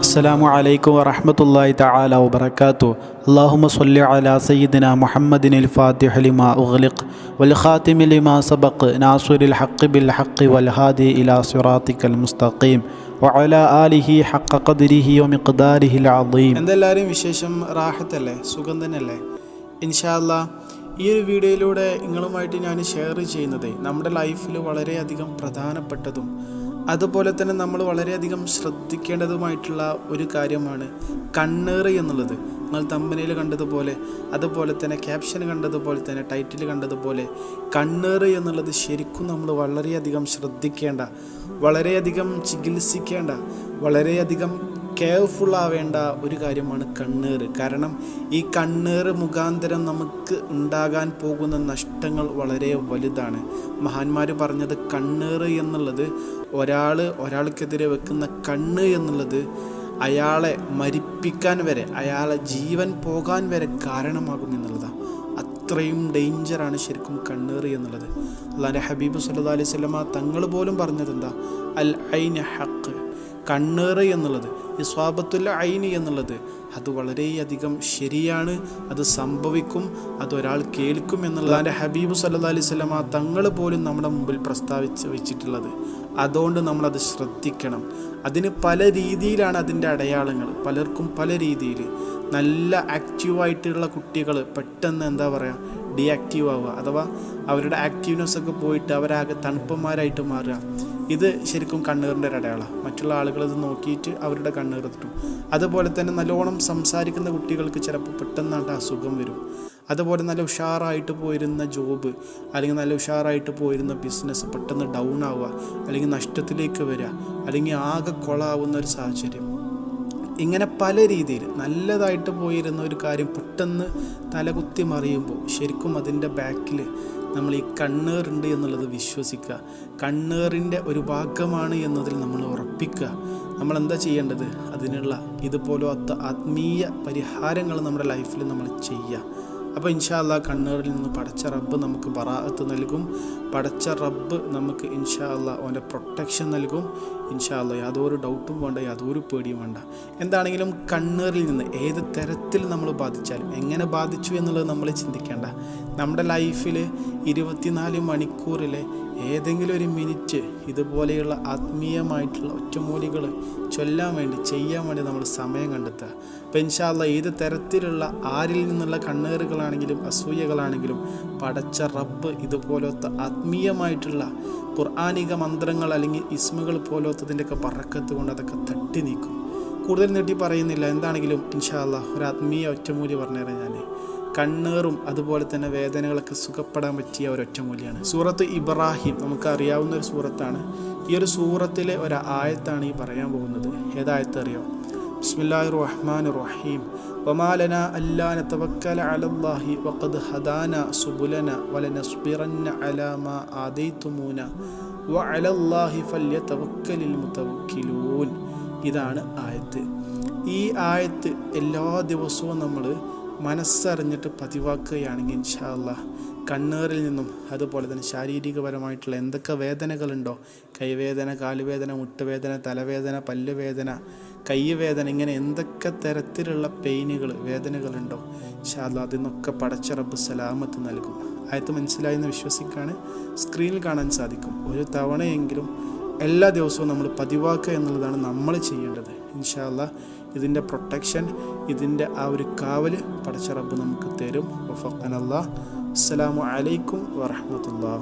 അസ്സലാമു അലൈക്കും വറഹ്മത്തുള്ളാഹി തആല വബറകാതുഹു. അല്ലാഹുമ്മ സ്വല്ലി അലാ സയ്യിദിനാ മുഹമ്മദിനിൽ ഫാത്തിഹി ലിമാ ഉഗ്ലിഖ് വൽ ഖാതിമി ലിമാ സബഖ് നാസിറിൽ ഹഖ് ബിൽ ഹഖ് വൽ ഹാദി ഇലാ സിറാത്തിക്കൽ മുസ്തഖീം വഅലാ ആലിഹി ഹഖ ഖദ്രിഹി വമിഖ്ദാരിഹിൽ അദീം. എന്തെല്ലാവരും വിശേഷം? റാഹത്തല്ലേ? സുഖം തന്നെയല്ലേ? ഇൻഷാ അല്ലാഹ് ഈ ഒരു വീഡിയോയിലൂടെ നിങ്ങളുമായിട്ട് ഞാൻ ഷെയർ ചെയ്യുന്നത് നമ്മുടെ ലൈഫിൽ വളരെയധികം പ്രധാനപ്പെട്ടതും അതുപോലെ തന്നെ നമ്മൾ വളരെയധികം ശ്രദ്ധിക്കേണ്ടതുമായിട്ടുള്ള ഒരു കാര്യമാണ് കണ്ണേറ് എന്നുള്ളത്. നിങ്ങൾ തമ്പനയിൽ കണ്ടതുപോലെ, അതുപോലെ തന്നെ ക്യാപ്ഷൻ കണ്ടതുപോലെ തന്നെ ടൈറ്റിൽ കണ്ടതുപോലെ, കണ്ണേറ് എന്നുള്ളത് ശരിക്കും നമ്മൾ വളരെയധികം ശ്രദ്ധിക്കേണ്ട, വളരെയധികം ചികിത്സിക്കേണ്ട, വളരെയധികം കെയർഫുൾ ആവേണ്ട ഒരു കാര്യമാണ് കണ്ണേറ്. കാരണം ഈ കണ്ണേറ് മുഖാന്തരം നമുക്ക് ഉണ്ടാകാൻ പോകുന്ന നഷ്ടങ്ങൾ വളരെ വലുതാണ്. മഹാന്മാർ പറഞ്ഞത് കണ്ണേറ് എന്നുള്ളത് ഒരാൾക്കെതിരെ വെക്കുന്ന കണ്ണ് എന്നുള്ളത് അയാളെ മരിപ്പിക്കാൻ വരെ, അയാളെ ജീവൻ പോകാൻ വരെ കാരണമാകും എന്നുള്ളതാണ്. അത്രയും ഡേഞ്ചറാണ് ശരിക്കും കണ്ണേറ് എന്നുള്ളത്. അല്ലാഹുവിൻ്റെ ഹബീബ് സല്ലല്ലാഹു അലൈഹി വസല്ലമ തങ്ങൾ പോലും പറഞ്ഞത് എന്താ? അൽ ഐന ഹഖ്, കണ്ണേറ് എന്നുള്ളത്, ഇസ്വാബത്തുൽ ഐനി എന്നുള്ളത് അത് വളരെയധികം ശരിയാണ്, അത് സംഭവിക്കും, അതൊരാൾ കേൾക്കും എന്നുള്ളതാണ് ഹബീബ് സല്ലല്ലാഹു അലൈഹി വസല്ലമ തങ്ങൾ പോലും നമ്മുടെ മുമ്പിൽ പ്രസ്താവിച്ച് വെച്ചിട്ടുള്ളത്. അതുകൊണ്ട് നമ്മളത് ശ്രദ്ധിക്കണം. അതിന് പല രീതിയിലാണ് അതിൻ്റെ അടയാളങ്ങൾ, പലർക്കും പല രീതിയിൽ. നല്ല ആക്റ്റീവായിട്ടുള്ള കുട്ടികൾ പെട്ടെന്ന് എന്താ പറയുക, ഡീആക്റ്റീവ് ആവുക, അഥവാ അവരുടെ ആക്റ്റീവ്നെസ് ഒക്കെ പോയിട്ട് അവരാകെ തണുപ്പന്മാരായിട്ട് മാറുക. ഇത് ശരിക്കും കണ്ണേറിൻ്റെ ഒരു അടയാളമാണ്. മറ്റുള്ള ആളുകൾ ഇത് നോക്കിയിട്ട് അവരുടെ കണ്ണേറ് കിട്ടും. അതുപോലെ തന്നെ നല്ലോണം സംസാരിക്കുന്ന കുട്ടികൾക്ക് ചിലപ്പോൾ പെട്ടെന്നാണ്ട് അസുഖം വരും. അതുപോലെ നല്ല ഉഷാറായിട്ട് പോയിരുന്ന ജോബ് അല്ലെങ്കിൽ നല്ല ഉഷാറായിട്ട് പോയിരുന്ന ബിസിനസ് പെട്ടെന്ന് ഡൗൺ ആവുക, അല്ലെങ്കിൽ നഷ്ടത്തിലേക്ക് വരിക, അല്ലെങ്കിൽ ആകെ കൊളാവുന്ന ഒരു സാഹചര്യം. ഇങ്ങനെ പല രീതിയിൽ നല്ലതായിട്ട് പോയിരുന്ന ഒരു കാര്യം പെട്ടെന്ന് തലകുത്തി മറിയുമ്പോൾ ശരിക്കും അതിൻ്റെ ബാക്കിൽ നമ്മൾ ഈ കണ്ണേറുണ്ട് എന്നുള്ളത് വിശ്വസിക്കുക. കണ്ണേറിൻ്റെ ഒരു ഭാഗമാണ് എന്നതിൽ നമ്മൾ ഉറപ്പിക്കുക. നമ്മളെന്താ ചെയ്യേണ്ടത്? അതിനുള്ള ഇതുപോലത്തെ ആത്മീയ പരിഹാരങ്ങൾ നമ്മുടെ ലൈഫിൽ നമ്മൾ ചെയ്യുക. അപ്പോൾ ഇൻഷാ അല്ലാഹ് കണ്ണേറിൽ നിന്ന് പടച്ച റബ്ബ് നമുക്ക് ബറാഅത്ത് നൽകും. പടച്ച റബ്ബ് നമുക്ക് ഇൻഷാ അല്ലാഹ് അവൻ്റെ പ്രൊട്ടക്ഷൻ നൽകും. ഇൻഷാ അല്ലാഹ് യാതൊരു ഡൗട്ടും വേണ്ട, യാതൊരു പേടിയും വേണ്ട. എന്താണെങ്കിലും കണ്ണേറിൽ നിന്ന് ഏത് തരത്തിൽ നമ്മൾ ബാധിച്ചാലും, എങ്ങനെ ബാധിച്ചു എന്നുള്ളത് നമ്മൾ ചിന്തിക്കേണ്ട. നമ്മുടെ ലൈഫിൽ 24 മണിക്കൂറിലെ ഏതെങ്കിലും ഒരു മിനിറ്റ് ഇതുപോലെയുള്ള ആത്മീയമായിട്ടുള്ള ഒറ്റമൂലികൾ ചൊല്ലാൻ വേണ്ടി, ചെയ്യാൻ വേണ്ടി നമ്മൾ സമയം കണ്ടെത്തുക. അപ്പോൾ ഇൻഷാ അല്ലാഹ് ഏത് തരത്തിലുള്ള ആരിൽ നിന്നുള്ള കണ്ണേറുകളാണെങ്കിലും അസൂയകളാണെങ്കിലും പടച്ച റബ്ബ് ഇതുപോലത്തെ ആത്മീയമായിട്ടുള്ള ഖുർആനിക മന്ത്രങ്ങൾ അല്ലെങ്കിൽ ഇസ്മുകൾ പോലത്തതിൻ്റെയൊക്കെ ബറക്കത്ത് കൊണ്ട് അതൊക്കെ തട്ടി നീക്കും. കൂടുതൽ നീട്ടി പറയുന്നില്ല. എന്താണെങ്കിലും ഇൻഷാ അല്ലാഹ് ഒരു ആത്മീയ ഒറ്റമൂലി പറഞ്ഞുതരാം ഞാൻ. കണ്ണേറും അതുപോലെ തന്നെ വേദനകളൊക്കെ സുഖപ്പെടാൻ പറ്റിയ ഒരു ഒറ്റമൂലിയാണ്. സൂറത്ത് ഇബ്രാഹിം നമുക്ക് അറിയാവുന്ന ഒരു സൂറത്താണ്. ഈ ഒരു സൂറത്തിലെ ഒരു ആയത്താണ് ഈ പറയാൻ പോകുന്നത്. ഏതായത്ത് അറിയോ? ബിസ്മില്ലാഹിർ റഹ്മാനിർ റഹീം. വമാ ലനാ അല്ലാ നതവക്കല അലല്ലാഹി വഖദ് ഹദാനാ സുബുലന വലനസ്ബിറന്ന അലാ മാ ആദൈതുമൂന വഅലല്ലാഹി ഫല്യതവക്കലിൽ മുതവക്കിലൂൻ. ഇതാണ് ആയത്ത്. ഈ ആയത്ത് എല്ലാ ദിവസവും നമ്മൾ മനസ്സറിഞ്ഞിട്ട് പതിവാക്കുകയാണെങ്കിൽ ഇൻഷാ അല്ലാഹ് കണ്ണേറിൽ നിന്നും അതുപോലെ തന്നെ ശാരീരികപരമായിട്ടുള്ള എന്തൊക്കെ വേദനകളുണ്ടോ, കൈവേദന, കാലുവേദന, മുട്ടുവേദന, തലവേദന, പല്ലുവേദന, കൈവേദന, ഇങ്ങനെ എന്തൊക്കെ തരത്തിലുള്ള പെയിനുകൾ, വേദനകളുണ്ടോ ഇൻഷാ അല്ലാഹ് അതിൽ നിന്നൊക്കെ പടച്ച റബ്ബ് സലാമത്ത് നൽകും. ആയത്ത് മനസ്സിലായെന്ന് വിശ്വസിക്കാണ്. സ്ക്രീനിൽ കാണാൻ സാധിക്കും. ഒരു തവണയെങ്കിലും എല്ലാ ദിവസവും നമ്മൾ പതിവാക്കുക എന്നുള്ളതാണ് നമ്മൾ ചെയ്യേണ്ടത്. ഇൻഷാ അല്ലാഹ് ഇതിൻ്റെ പ്രൊട്ടക്ഷൻ, ഇതിൻ്റെ ആ ഒരു കാവൽ പടച്ച റബ്ബ് നമുക്ക് തരും. വഫഖനല്ലാഹ്. അസ്സലാമു അലൈക്കും വറഹ്മത്തുള്ളാഹി.